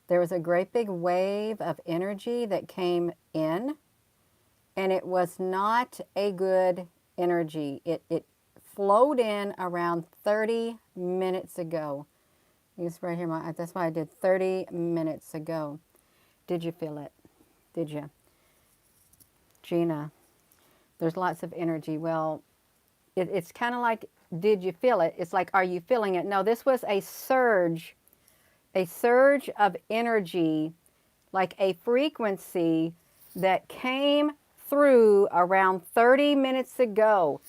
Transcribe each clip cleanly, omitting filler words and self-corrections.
There was a great big wave of energy that came in, and it was not a good energy. It flowed in around 30 minutes ago. It's right here. That's why I did 30 minutes ago. Did you feel it? Did you? Gina, there's lots of energy. Well, it's kind of like, did you feel it? It's like, are you feeling it? No, this was a surge of energy, like a frequency that came through around 30 minutes ago.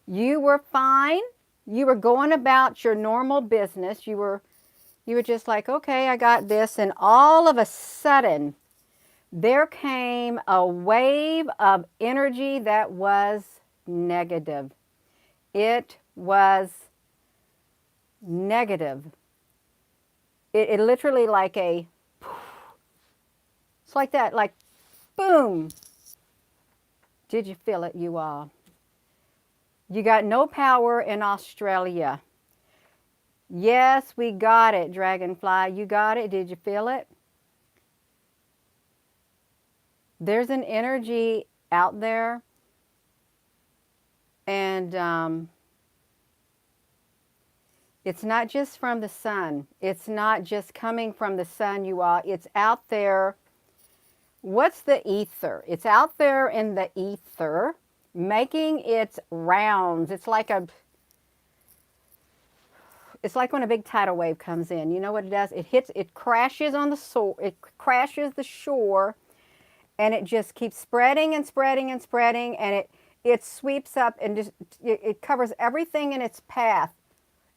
You were fine. You were going about your normal business. You were just like, okay, I got this. And all of a sudden, there came a wave of energy that was negative. It was negative. It literally like it's like that, like boom. Did you feel it, you all? You got no power in Australia. Yes, we got it, Dragonfly. You got it. Did you feel it? There's an energy out there, and it's not just from the sun. It's not just coming from the sun, you all. It's out there. What's the ether? It's out there in the ether, making its rounds. It's like when a big tidal wave comes in. You know what it does? It crashes on it crashes the shore, and it just keeps spreading and spreading and spreading, and it sweeps up and just it covers everything in its path.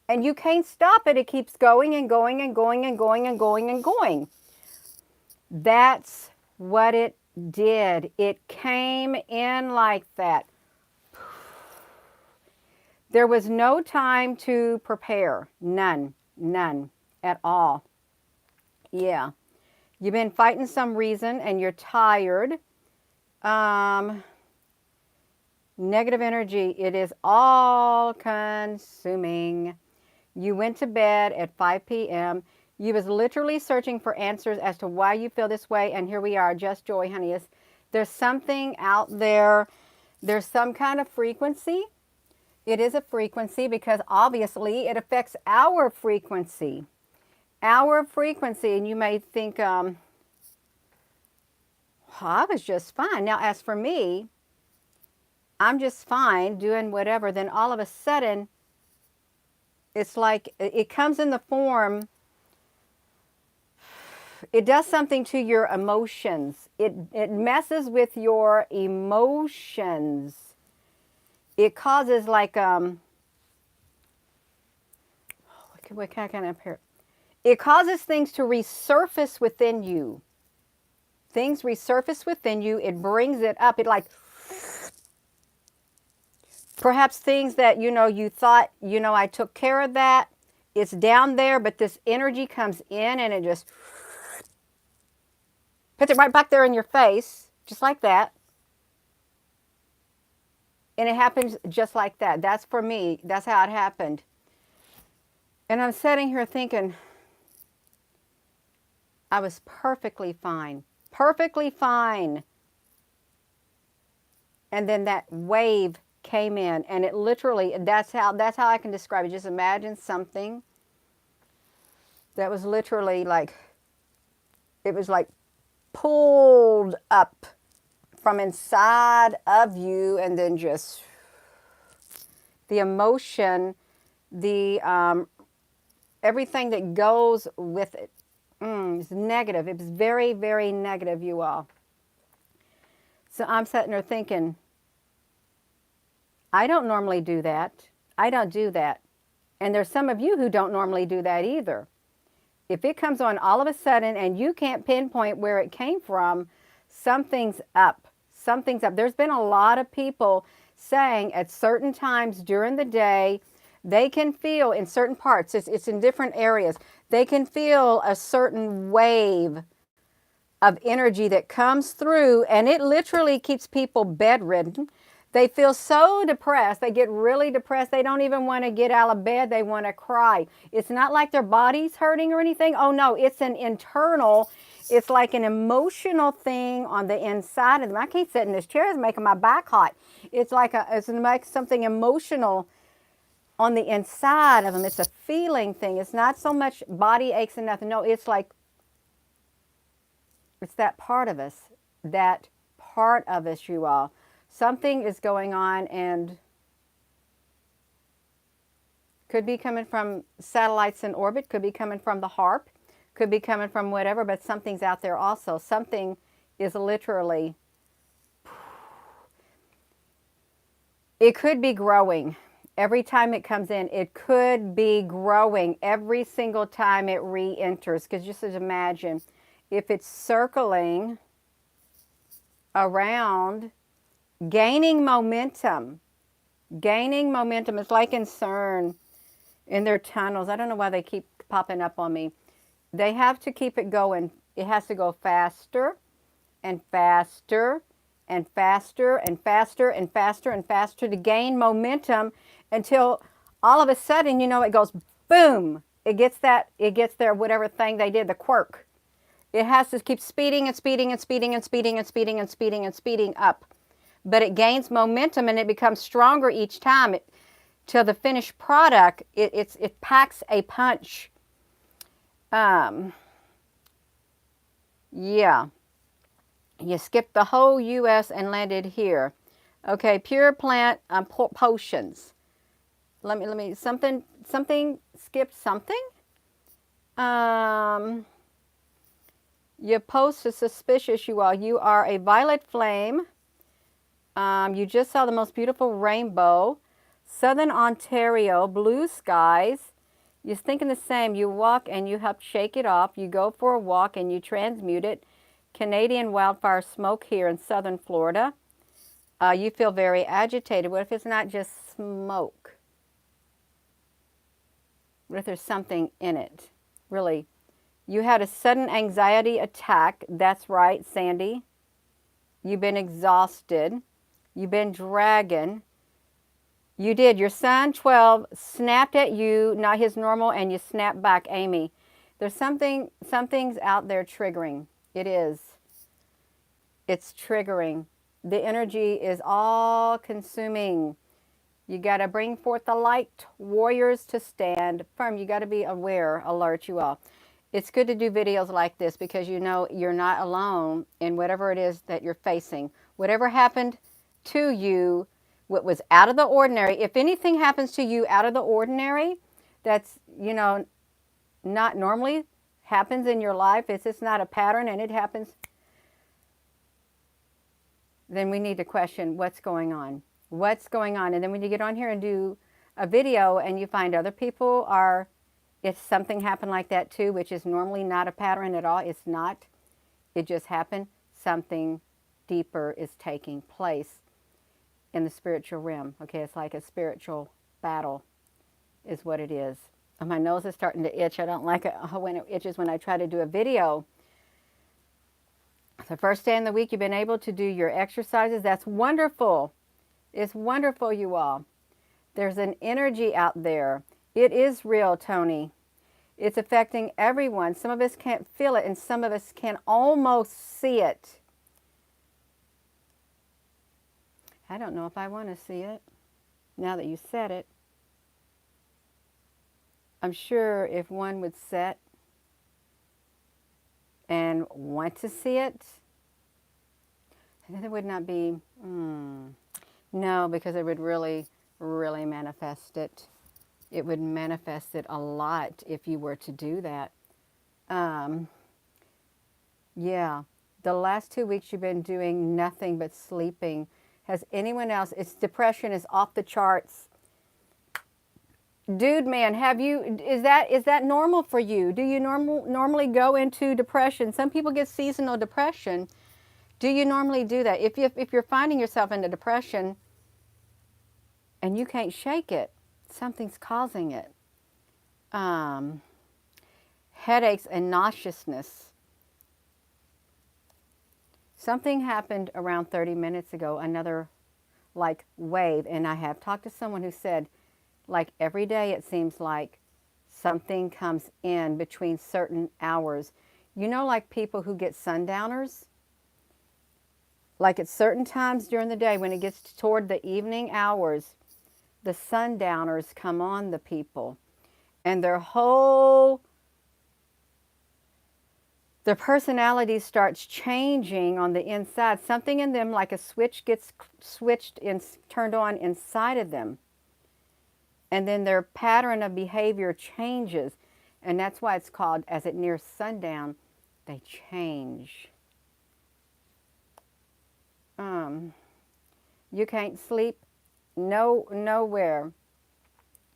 And you can't stop it. It keeps going and going and going and going and going and going. That's what it did. It came in like that. There was no time to prepare. None at all. Yeah. You've been fighting some reason and you're tired. Negative energy. It is all consuming. You went to bed at 5 p.m. You was literally searching for answers as to why you feel this way. And here we are, just joy, honey. There's something out there. There's some kind of frequency. It is a frequency because obviously it affects our frequency. Our frequency. And you may think, I was just fine. Now, as for me, I'm just fine doing whatever. Then all of a sudden, it's like it comes in the form, it does something to your emotions. It messes with your emotions. It causes like, what can I appear? It causes things to resurface within you. Things resurface within you. It brings it up. It like, perhaps things that, you thought, I took care of that. It's down there, but this energy comes in and it just puts it right back there in your face, just like that. And it happens just like that. That's for me. That's how it happened. And I'm sitting here thinking, I was perfectly fine. Perfectly fine. And then that wave came in, and it literally, that's how I can describe it. Just imagine something that was literally like, it was like pulled up from inside of you, and then just the emotion, the everything that goes with it is negative. It was very, very negative, you all. So I'm sitting there thinking, I don't normally do that. I don't do that. And there's some of you who don't normally do that either. If it comes on all of a sudden and you can't pinpoint where it came from, something's up. Something's up. There's been a lot of people saying at certain times during the day, they can feel in certain parts, it's in different areas, they can feel a certain wave of energy that comes through, and it literally keeps people bedridden. They feel so depressed. They get really depressed. They don't even want to get out of bed. They want to cry. It's not like their body's hurting or anything. Oh no, it's an internal, it's like an emotional thing on the inside of them. I can't sit in this chair. It's making my back hot. It's like it's like something emotional on the inside of them. It's a feeling thing. It's not so much body aches and nothing. No, it's like, it's that part of us. That part of us, you all. Something is going on, and could be coming from satellites in orbit, could be coming from the HARP, could be coming from whatever, but something's out there also. Something is literally, it could be growing. Every time it comes in, it could be growing every single time it re-enters. Because just imagine if it's circling around, gaining momentum. Gaining momentum. It's like in CERN, in their tunnels. I don't know why they keep popping up on me. They have to keep it going. It has to go faster and faster and faster and faster and faster and faster to gain momentum until all of a sudden, you know, it goes boom. It gets their whatever thing they did, the quirk. It has to keep speeding and speeding and speeding and speeding and speeding and speeding and speeding up. But it gains momentum and it becomes stronger each time. Till the finished product, it packs a punch. Yeah. You skipped the whole U.S. and landed here. Okay, pure plant potions. Let me something skipped something. Your post is suspicious, you all. You are a violet flame. You just saw the most beautiful rainbow. Southern Ontario, blue skies. You're thinking the same. You walk and you help shake it off. You go for a walk and you transmute it. Canadian wildfire smoke here in southern Florida. You feel very agitated. What if it's not just smoke? What if there's something in it? Really. You had a sudden anxiety attack. That's right, Sandy. You've been exhausted. You've been dragging. You did. Your son, 12, snapped at you, not his normal, and you snapped back, Amy. There's something's out there triggering. It is. It's triggering. The energy is all consuming. You got to bring forth the light, warriors to stand firm. You got to be aware, alert, you all. It's good to do videos like this because you know you're not alone in whatever it is that you're facing. Whatever happened to you, what was out of the ordinary, if anything happens to you out of the ordinary, that's, you know, not normally happens in your life, it's just not a pattern and it happens, then we need to question what's going on. What's going on? And then when you get on here and do a video and you find other people are, if something happened like that too, which is normally not a pattern at all, it's not, it just happened, something deeper is taking place in the spiritual realm. Okay, it's like a spiritual battle is what it is. And my nose is starting to itch. I don't like it when it itches when I try to do a video. The first day in the week you've been able to do your exercises. That's wonderful. It's wonderful, you all. There's an energy out there. It is real, Tony. It's affecting everyone. Some of us can't feel it and some of us can almost see it. I don't know if I want to see it now that you said it. I'm sure if one would sit and want to see it, then it would not be, no, because it would really, really manifest it. It would manifest it a lot if you were to do that. Yeah, the last 2 weeks you've been doing nothing but sleeping. Has anyone else, it's depression is off the charts. Dude, man, is that normal for you? Do you normally go into depression? Some people get seasonal depression. Do you normally do that? If you're finding yourself in a depression and you can't shake it, something's causing it. Headaches and nauseousness. Something happened around 30 minutes ago. Another like wave. And I have talked to someone who said, like every day it seems like something comes in between certain hours. You know, like people who get sundowners, like at certain times during the day when it gets toward the evening hours, the sundowners come on the people, and their personality starts changing on the inside. Something in them, like a switch, gets turned on inside of them. And then their pattern of behavior changes. And that's why it's called, as it nears sundown, they change. You can't sleep nowhere.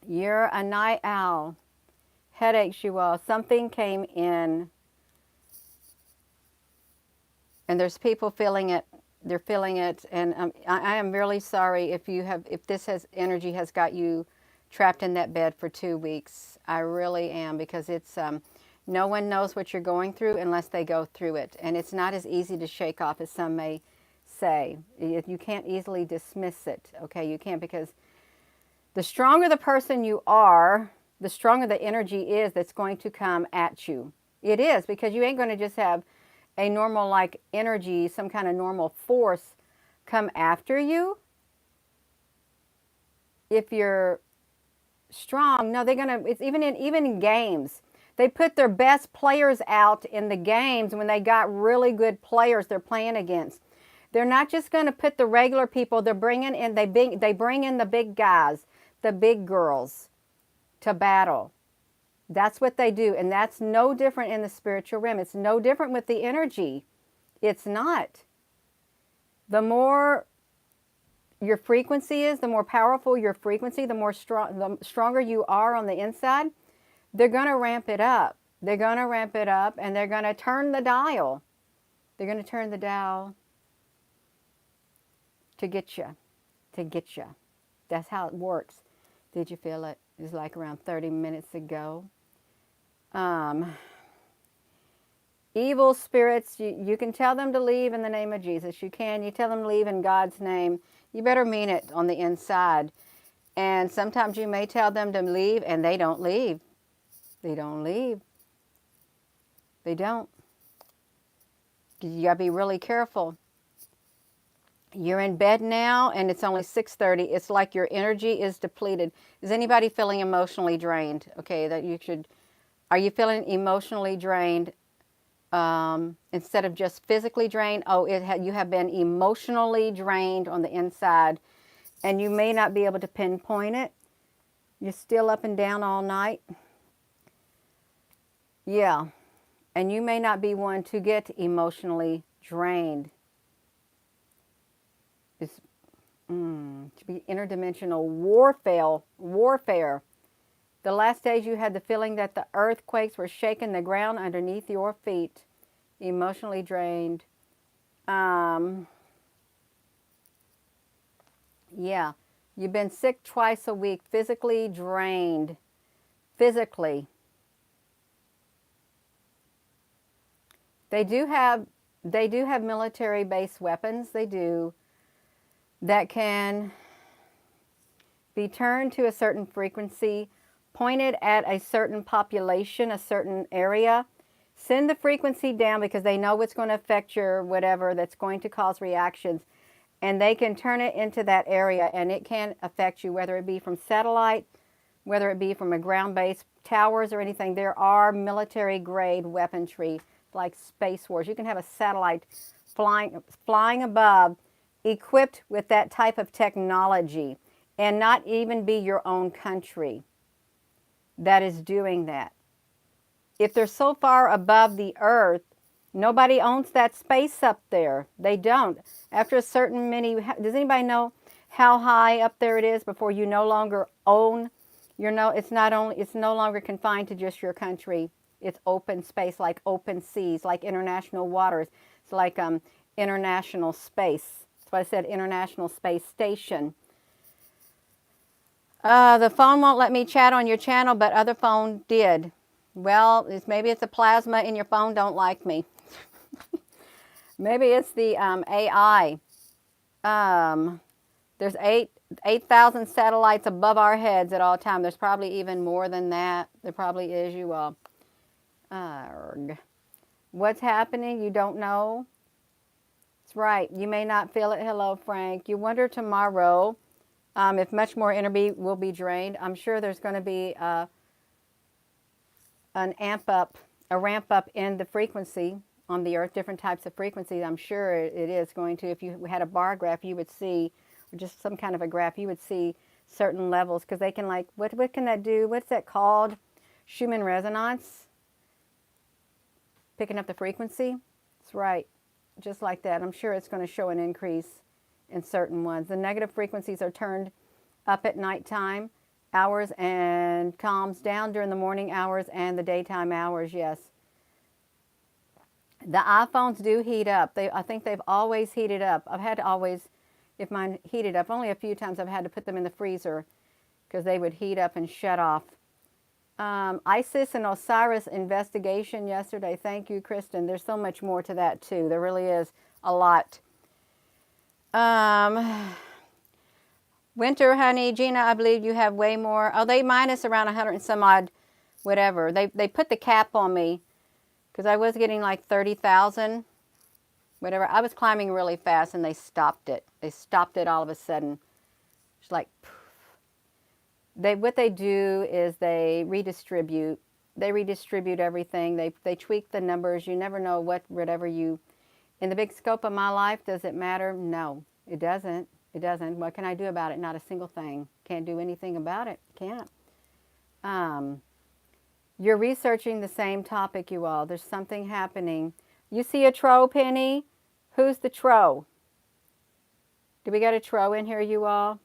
You're a night owl. Headaches you all. Something came in. And there's people feeling it. They're feeling it. And I am really sorry if energy has got you trapped in that bed for 2 weeks. I really am, because it's no one knows what you're going through unless they go through it. And it's not as easy to shake off as some may say. You can't easily dismiss it. Okay, you can't, because the stronger the person you are, the stronger the energy is that's going to come at you. It is, because you ain't going to just have a normal like energy, some kind of normal force come after you. If you're strong, no, they're gonna. It's even in games. They put their best players out in the games when they got really good players they're playing against. They're not just going to put the regular people. They're bringing in. They bring in the big guys, the big girls, to battle. That's what they do, and that's no different in the spiritual realm. It's no different with the energy. It's not. The more your frequency is, the more powerful your frequency, the stronger you are on the inside, they're going to ramp it up. They're going to ramp it up, and they're going to turn the dial. They're going to turn the dial to get you, That's how it works. Did you feel it? It was like around 30 minutes ago. Evil spirits, you can tell them to leave in the name of Jesus. You tell them to leave in God's name. You better mean it on the inside. And sometimes you may tell them to leave, and they don't leave. They don't leave. They don't. You gotta be really careful. You're in bed now, and it's only 6:30. It's like your energy is depleted. Is anybody feeling emotionally drained? Okay, are you feeling emotionally drained instead of just physically drained? Oh, you have been emotionally drained on the inside, and you may not be able to pinpoint it. You're still up and down all night. Yeah, and you may not be one to get emotionally drained. It's to be interdimensional warfare. The last days you had the feeling that the earthquakes were shaking the ground underneath your feet. Emotionally drained. Yeah, you've been sick twice a week. Physically drained. Physically. They do have military base weapons. They do. That can be turned to a certain frequency, pointed at a certain population, a certain area. Send the frequency down, because they know what's going to affect your whatever, that's going to cause reactions. And they can turn it into that area, and it can affect you, whether it be from satellite, whether it be from a ground-based towers or anything. There are military-grade weaponry, like Space Wars. You can have a satellite flying above, equipped with that type of technology, and not even be your own country that is doing that. If they're so far above the earth, nobody owns that space up there. They don't. After a certain does anybody know how high up there it is before you no longer own it's no longer confined to just your country. It's open space, like open seas, like international waters. It's like international space. That's why I said International Space Station. The phone won't let me chat on your channel, but other phone did. Well, maybe it's the plasma in your phone don't like me. Maybe it's the AI. There's 8,000 satellites above our heads at all time. There's probably even more than that. There probably is, you all. Arg. What's happening? You don't know? That's right. You may not feel it. Hello, Frank. You wonder tomorrow if much more energy will be drained. I'm sure there's going to be an a ramp up in the frequency on the earth, different types of frequencies. I'm sure it is going to. If you had a bar graph, you would see, or just some kind of a graph, you would see certain levels, because they can, like, what can that do? What's that called? Schumann resonance? Picking up the frequency? That's right. Just like that. I'm sure it's going to show an increase in certain ones. The negative frequencies are turned up at nighttime hours and calms down during the morning hours and the daytime hours, yes. The iPhones do heat up. I think they've always heated up. I've had to always, if mine heated up, only a few times I've had to put them in the freezer because they would heat up and shut off. Isis and Osiris investigation yesterday. Thank you, Kristen. There's so much more to that too. There really is a lot. Winter, honey, Gina, I believe you have way more. Oh, they minus around 100 and some odd, whatever. They put the cap on me because I was getting like 30,000, whatever. I was climbing really fast and they stopped it. They stopped it all of a sudden. It's like, poof. What they do is they redistribute. They redistribute everything. They tweak the numbers. You never know whatever you, in the big scope of my life, does it matter? No, it doesn't. It doesn't. What can I do about it? Not a single thing. Can't do anything about it. Can't. You're researching the same topic, you all. There's something happening. You see a tro, Penny? Who's the tro? Do we got a tro in here, you all?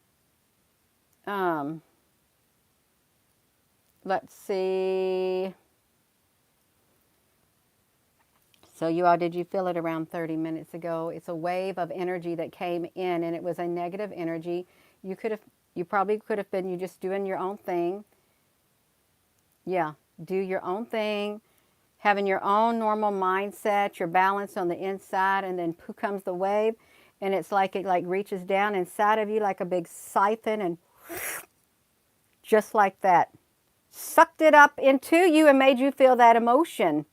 Let's see. So you all, did you feel it around 30 minutes ago? It's a wave of energy that came in, and it was a negative energy. You probably could have been just doing your own thing. Yeah, do your own thing, having your own normal mindset, your balance on the inside, and then poof comes the wave, and it's like it reaches down inside of you like a big siphon, and just like that, sucked it up into you and made you feel that emotion.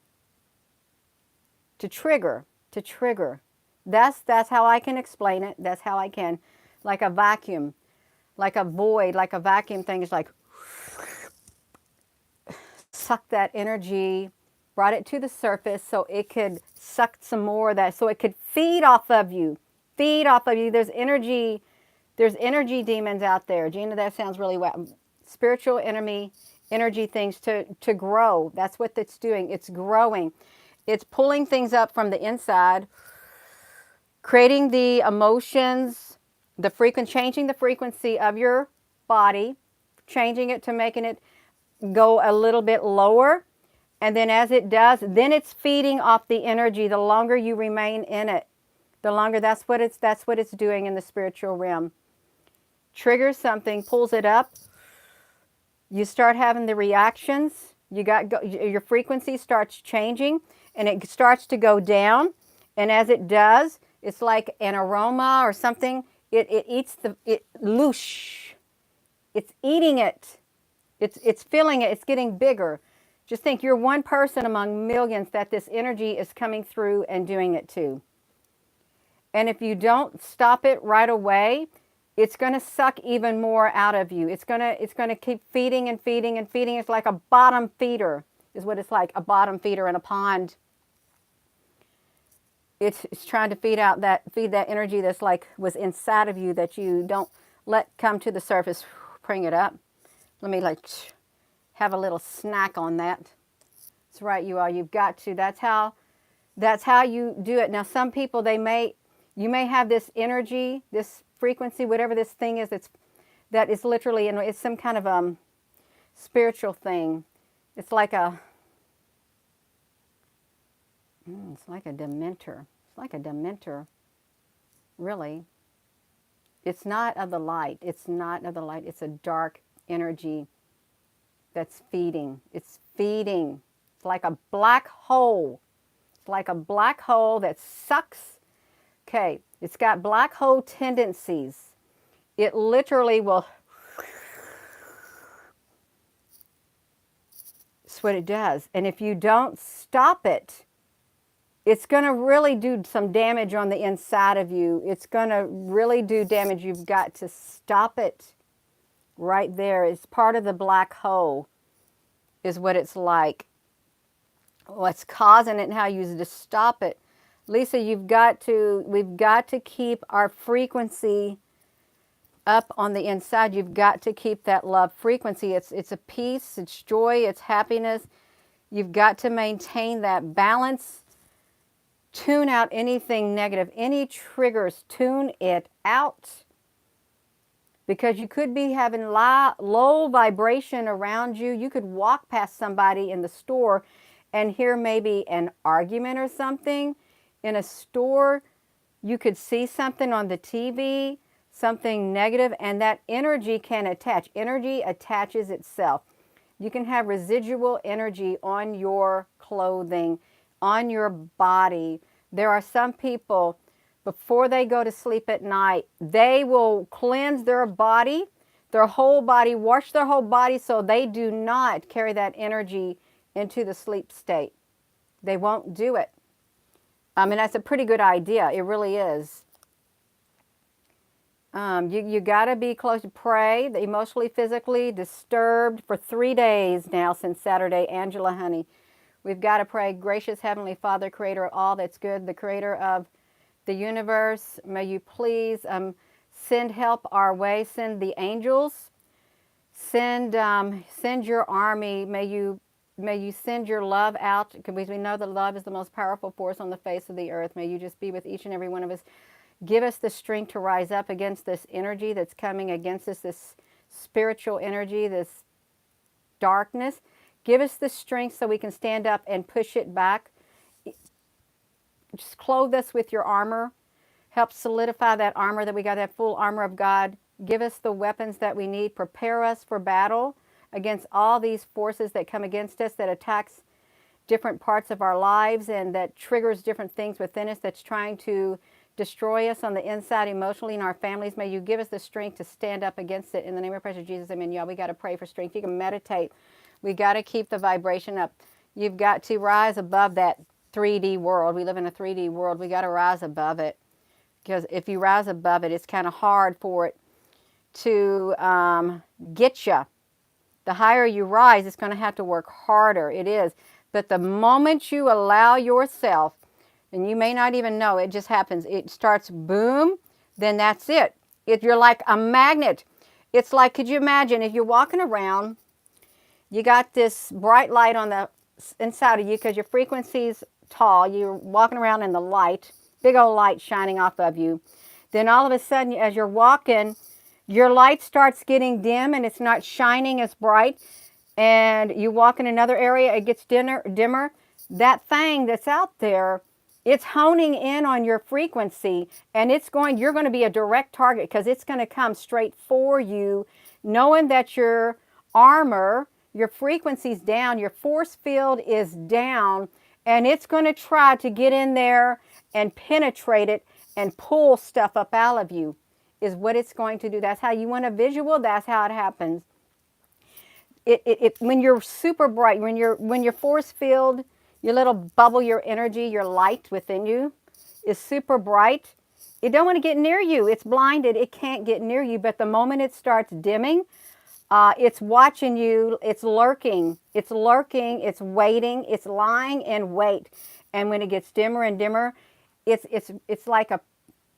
To trigger. That's how I can explain it. That's how I can. Like a vacuum, like a void, like a vacuum thing is like, suck that energy, brought it to the surface so it could suck some more of that, so it could feed off of you. There's energy demons out there. Gina, that sounds really well. Spiritual energy things to grow. That's what it's doing. It's growing. It's pulling things up from the inside, creating the emotions, changing the frequency of your body, changing it to making it go a little bit lower. And then as it does, then it's feeding off the energy. The longer you remain in it, the longer that's what it's doing in the spiritual realm. Triggers something, pulls it up. You start having the reactions. Your frequency starts changing. And it starts to go down, and as it does, it's like an aroma or something. It eats loosh. It's eating it. It's filling it. It's getting bigger. Just think, you're one person among millions that this energy is coming through and doing it to. And if you don't stop it right away, it's going to suck even more out of you. It's going to keep feeding and feeding and feeding. It's like a bottom feeder, is what it's like, a bottom feeder in a pond. It's trying to feed that energy that's was inside of you that you don't let come to the surface. Bring it up. Let me have a little snack on that. That's right, you all. You've got to. That's how you do it. Now, some people, you may have this energy, this frequency, whatever this thing is. That is literally, it's some kind of spiritual thing. It's like a dementor. It's like a dementor, really. It's not of the light. It's a dark energy that's feeding. It's feeding. It's like a black hole. It's like a black hole that sucks. Okay, it's got black hole tendencies. It literally will. That's what it does. And if you don't stop it, it's going to really do some damage on the inside of you. It's going to really do damage. You've got to stop it right there. It's part of the black hole is what it's like. What's causing it and how you use it to stop it. Lisa, we've got to keep our frequency up on the inside. You've got to keep that love frequency. It's a peace, it's joy, it's happiness. You've got to maintain that balance. Tune out anything negative, any triggers, tune it out. Because you could be having low vibration around you. You could walk past somebody in the store and hear maybe an argument or something. In a store, you could see something on the TV, something negative, and that energy can attach. Energy attaches itself. You can have residual energy on your clothing, on your body. There are some people, before they go to sleep at night, they will cleanse their body, their whole body, wash their whole body so they do not carry that energy into the sleep state. They won't do it. I mean, that's a pretty good idea. It really is. You got to be close to pray, emotionally, physically disturbed for 3 days now since Saturday. Angela, honey, we've got to pray. Gracious Heavenly Father, creator of all that's good, the creator of the universe, may you please send help our way. Send the angels. Send your army. May you send your love out, because we know that love is the most powerful force on the face of the earth. May you just be with each and every one of us. Give us the strength to rise up against this energy that's coming against us, this spiritual energy, this darkness. Give us the strength so we can stand up and push it back. Just clothe us with your armor. Help solidify that armor, that we got that full armor of God. Give us the weapons that we need. Prepare us for battle against all these forces that come against us, that attacks different parts of our lives and that triggers different things within us, that's trying to destroy us on the inside emotionally in our families. May you give us the strength to stand up against it. In the name of precious Jesus, amen. Y'all, we got to pray for strength. You can meditate. We got to keep the vibration up. You've got to rise above that 3D world. We live in a 3D world. We got to rise above it. Because if you rise above it, it's kind of hard for it to get you. The higher you rise, it's going to have to work harder. It is. But the moment you allow yourself, and you may not even know, it just happens. It starts boom, then that's it. If you're like a magnet, it's like, could you imagine if you're walking around, you got this bright light on the inside of you because your frequency's tall, you're walking around in the light, big old light shining off of you. Then all of a sudden, as you're walking, your light starts getting dim and it's not shining as bright. And you walk in another area, it gets dimmer. That thing that's out there, it's honing in on your frequency, and you're going to be a direct target because it's going to come straight for you, knowing that your armor, your frequency's down, your force field is down, and it's going to try to get in there and penetrate it and pull stuff up out of you, is what it's going to do. That's how you want a visual. That's how it happens. When you're super bright, when your force field, your little bubble, your energy, your light within you is super bright, it don't want to get near you. It's blinded. It can't get near you. But the moment it starts dimming, it's watching you. It's lurking. It's lurking. It's waiting. It's lying in wait. And when it gets dimmer and dimmer, it's like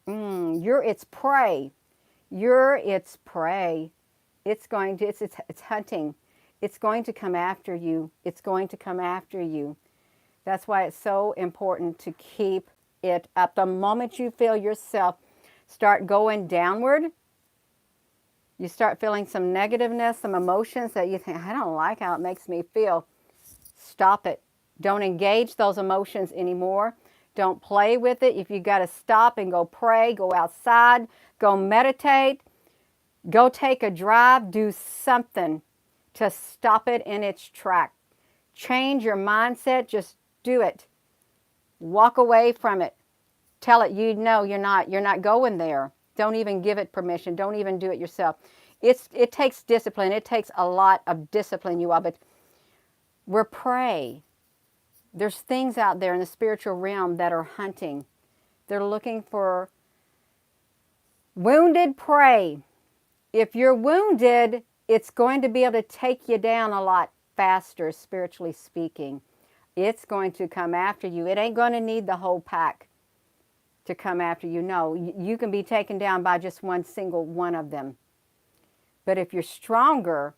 you're its prey. You're its prey. It's hunting. It's going to come after you. It's going to come after you. That's why it's so important to keep it up. The moment you feel yourself start going downward, you start feeling some negativeness, some emotions that you think, I don't like how it makes me feel. Stop it. Don't engage those emotions anymore. Don't play with it. If you got to stop and go pray, go outside, go meditate, go take a drive, do something to stop it in its track. Change your mindset. Just do it. Walk away from it. Tell it you're not going there. Don't even give it permission. Don't even do it yourself. It takes discipline. It takes a lot of discipline, you all. But we're prey. There's things out there in the spiritual realm that are hunting. They're looking for wounded prey. If you're wounded, it's going to be able to take you down a lot faster, spiritually speaking. It's going to come after you. It ain't going to need the whole pack to come after you. No, you can be taken down by just one single one of them. But if you're stronger,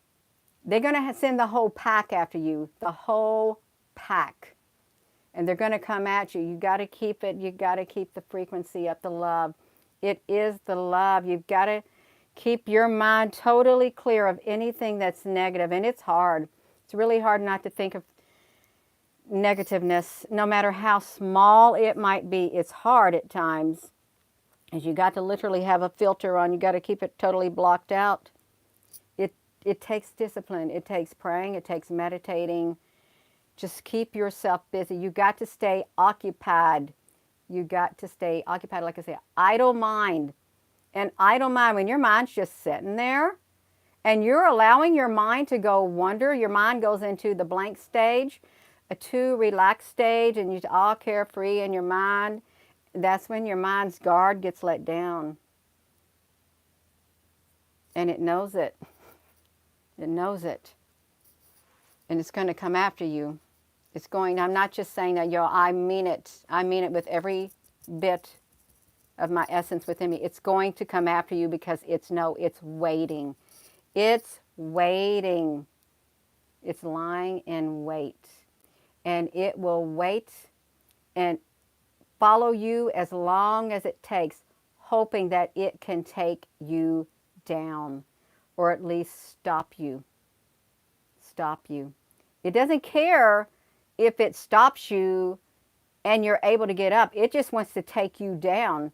they're going to send the whole pack after you, the whole pack. And they're going to come at you. You got to keep it. You got to keep the frequency up, the love. It is the love. You've got to keep your mind totally clear of anything that's negative. And it's hard. It's really hard not to think of negativeness, no matter how small it might be. It's hard at times. As you got to literally have a filter on. You got to keep it totally blocked out. It takes discipline. It takes praying. It takes meditating. Just keep yourself busy. You got to stay occupied. You got to stay occupied, like I say, idle mind. An idle mind, when your mind's just sitting there and you're allowing your mind to go wander, your mind goes into the blank stage, a too relaxed stage, and you're all carefree in your mind. That's when your mind's guard gets let down. And it knows it. It knows it. And it's going to come after you. It's going, I'm not just saying that, I mean it. I mean it with every bit of my essence within me. It's going to come after you because it's waiting. It's waiting. It's lying in wait. And it will wait and follow you as long as it takes, hoping that it can take you down or at least stop you. Stop you. It doesn't care if it stops you and you're able to get up. It just wants to take you down.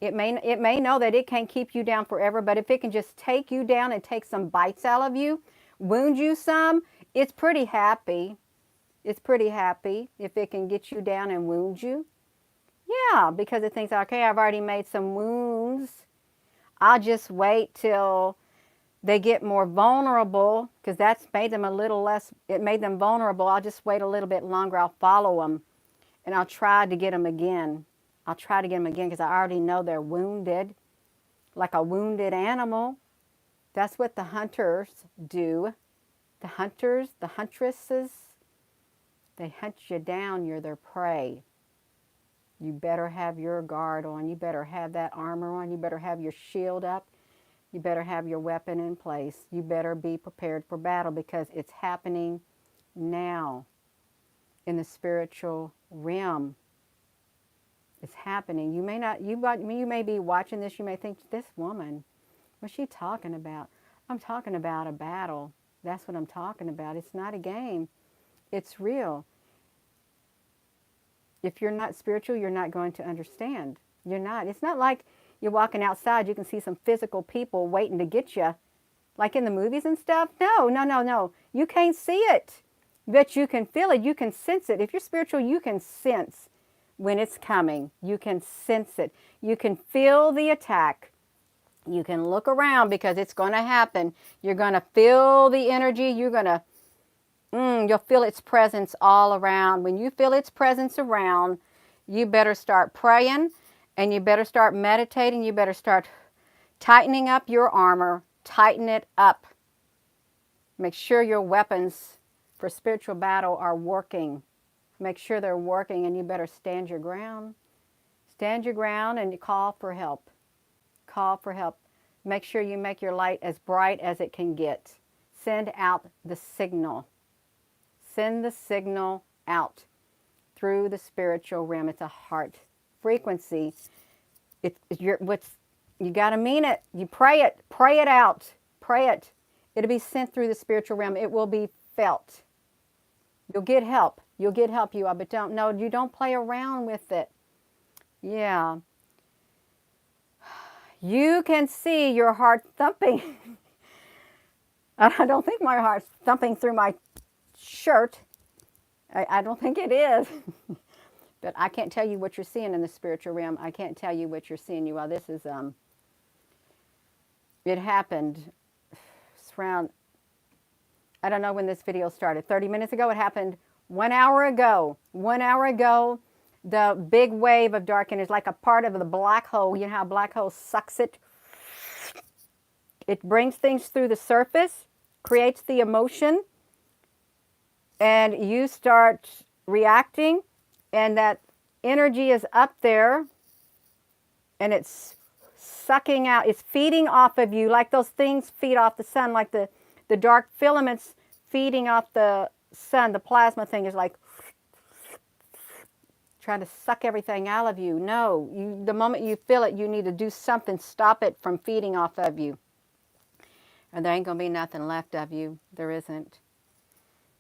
It may know that it can't keep you down forever, but if it can just take you down and take some bites out of you, wound you some, it's pretty happy. It's pretty happy if it can get you down and wound you. Yeah, because it thinks, okay, I've already made some wounds. I'll just wait till they get more vulnerable, because that's made them a little less, it made them vulnerable. I'll just wait a little bit longer. I'll follow them, and I'll try to get them again. I'll try to get them again, because I already know they're wounded, like a wounded animal. That's what the hunters do. The hunters, the huntresses, they hunt you down. You're their prey. You better have your guard on. You better have that armor on. You better have your shield up. You better have your weapon in place. You better be prepared for battle, because it's happening now in the spiritual realm. It's happening. You may be watching this. You may think, this woman, what's she talking about? I'm talking about a battle. That's what I'm talking about. It's not a game. It's real. If you're not spiritual, you're not going to understand. You're not. It's not like you're walking outside, you can see some physical people waiting to get you, like in the movies and stuff. No. You can't see it, but you can feel it. You can sense it. If you're spiritual, you can sense when it's coming. You can sense it. You can feel the attack. You can look around, because it's going to happen. You're going to feel the energy. You're going to, you'll feel its presence all around. When you feel its presence around, you better start praying. And you better start meditating. You better start tightening up your armor. Tighten it up. Make sure your weapons for spiritual battle are working. Make sure they're working, and you better stand your ground. Stand your ground and you call for help. Call for help. Make sure you make your light as bright as it can get. Send out the signal. Send the signal out through the spiritual realm. It's a heart frequency. You got to mean it. You pray it. Pray it out. Pray it. It'll be sent through the spiritual realm. It will be felt. You'll get help. You'll get help, you all, but you don't play around with it. Yeah. You can see your heart thumping. I don't think my heart's thumping through my shirt. I don't think it is. But I can't tell you what you're seeing in the spiritual realm. I can't tell you what you're seeing, you all. This is It happened, it's around, I don't know when this video started, 30 minutes ago. It happened 1 hour ago. 1 hour ago, the big wave of dark energy is like a part of the black hole. You know how a black hole sucks it? It brings things through the surface, creates the emotion, and you start reacting, and that energy is up there, and it's sucking out, it's feeding off of you like those things feed off the sun, like the dark filaments feeding off the sun. The plasma thing is like trying to suck everything out of you. No, the moment you feel it, you need to do something, stop it from feeding off of you. And there ain't going to be nothing left of you. There isn't.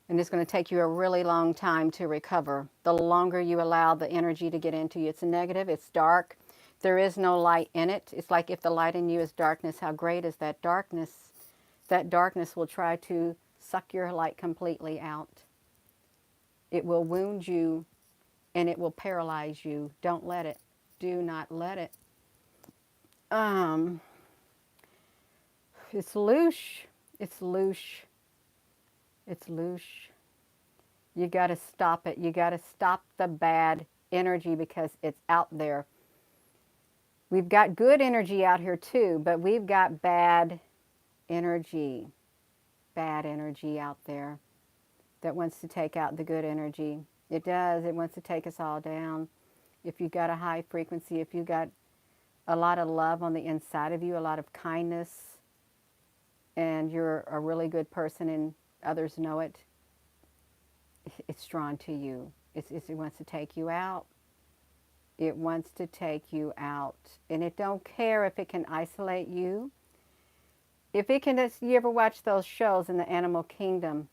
And it's going to take you a really long time to recover. The longer you allow the energy to get into you. It's negative, it's dark. There is no light in it. It's like if the light in you is darkness, how great is that darkness? That darkness will try to suck your light completely out. It will wound you and it will paralyze you. Don't let it. Do not let it. It's louche. It's louche. It's louche. You got to stop it. You got to stop the bad energy because it's out there. We've got good energy out here too, but we've got bad energy out there that wants to take out the good energy. It does. It wants to take us all down. If you've got a high frequency, if you've got a lot of love on the inside of you, a lot of kindness, and you're a really good person and others know it, it's drawn to you. It wants to take you out. It wants to take you out. And it don't care if it can isolate you. If it can, you ever watch those shows in the animal kingdom?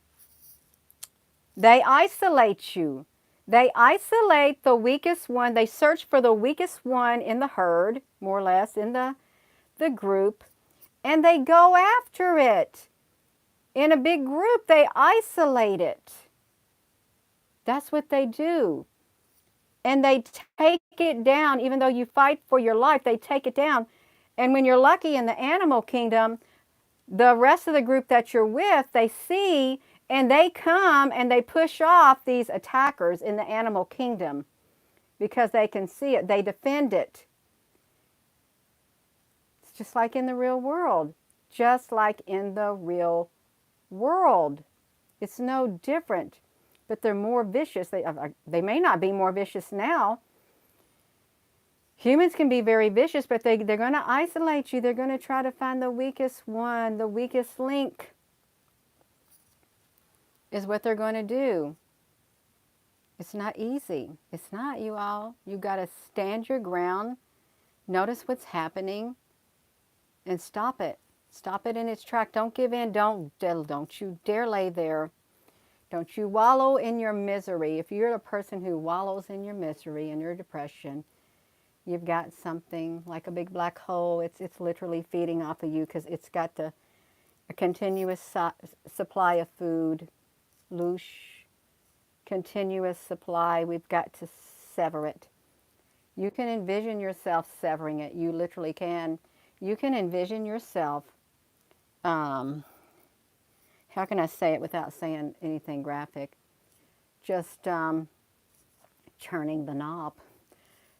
They isolate you. They isolate the weakest one. They search for the weakest one in the herd, more or less, in the group, and they go after it. In a big group, they isolate it. That's what they do. And they take it down. Even though you fight for your life, they take it down. And when you're lucky in the animal kingdom, the rest of the group that you're with, they see and they come and they push off these attackers in the animal kingdom because they can see it. They defend it. It's just like in the real world. Just like in the real world. It's no different. But they're more vicious. They may not be more vicious now. Humans can be very vicious, but they're going to isolate you. They're going to try to find the weakest one, the weakest link is what they're going to do. It's not easy. It's not, you all. You got to stand your ground, notice what's happening, and stop it. Stop it in its track. Don't give in. Don't you dare lay there. Don't you wallow in your misery. If you're a person who wallows in your misery and your depression, you've got something like a big black hole. It's literally feeding off of you because it's got a continuous supply of food. Loosh. Continuous supply. We've got to sever it. You can envision yourself severing it. You literally can. You can envision yourself, how can I say it without saying anything graphic? Just turning the knob.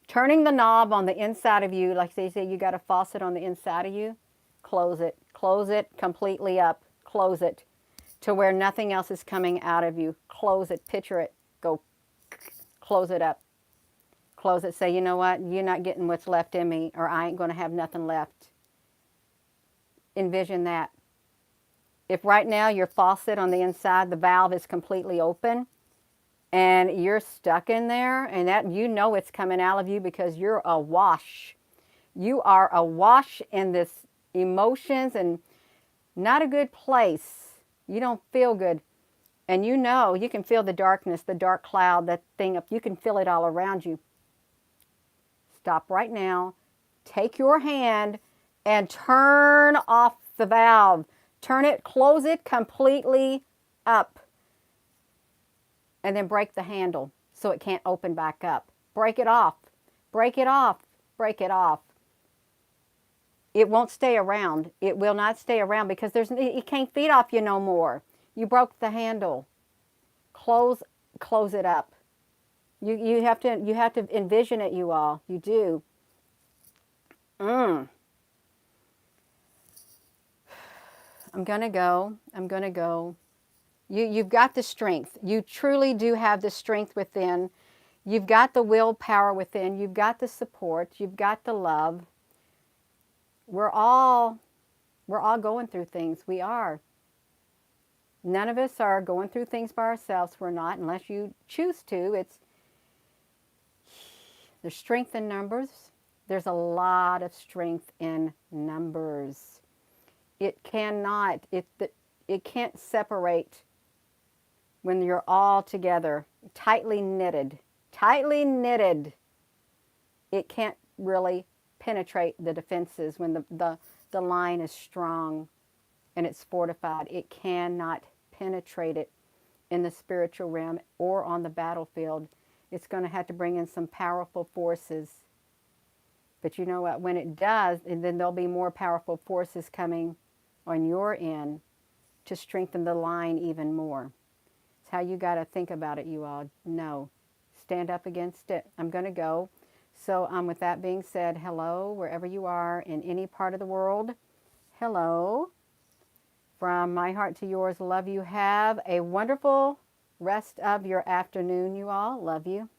Turning the knob on the inside of you, like they say you got a faucet on the inside of you, close it. Close it completely up. Close it to where nothing else is coming out of you. Close it. Picture it. Go close it up. Close it. Say, you know what? You're not getting what's left in me, or I ain't going to have nothing left. Envision that. If right now your faucet on the inside, the valve is completely open, and you're stuck in there, and that you know it's coming out of you because you're awash. You are awash in this emotions and not a good place. You don't feel good. And you know, you can feel the darkness, the dark cloud, that thing up. You can feel it all around you. Stop right now. Take your hand and turn off the valve. Turn it, close it completely up. And then break the handle so it can't open back up. Break it off. Break it off. Break it off. It won't stay around. It will not stay around because it can't feed off you no more. You broke the handle. Close it up. You have to envision it, you all. You do. I'm gonna go. I'm gonna go. You've got the strength. You truly do have the strength within. You've got the willpower within. You've got the support. You've got the love. We're all going through things. We are. None of us are going through things by ourselves. We're not, unless you choose to. There's strength in numbers. There's a lot of strength in numbers. It can't separate when you're all together, tightly knitted. Tightly knitted. It can't really penetrate the defenses when the line is strong and it's fortified. It cannot penetrate it in the spiritual realm or on the battlefield. It's going to have to bring in some powerful forces. But you know what? When it does, and then there'll be more powerful forces coming on your end to strengthen the line even more. It's how you got to think about it, you all. No. Stand up against it. I'm going to go. So with that being said, hello, wherever you are in any part of the world. Hello. From my heart to yours, love you. Have a wonderful rest of your afternoon, you all. Love you.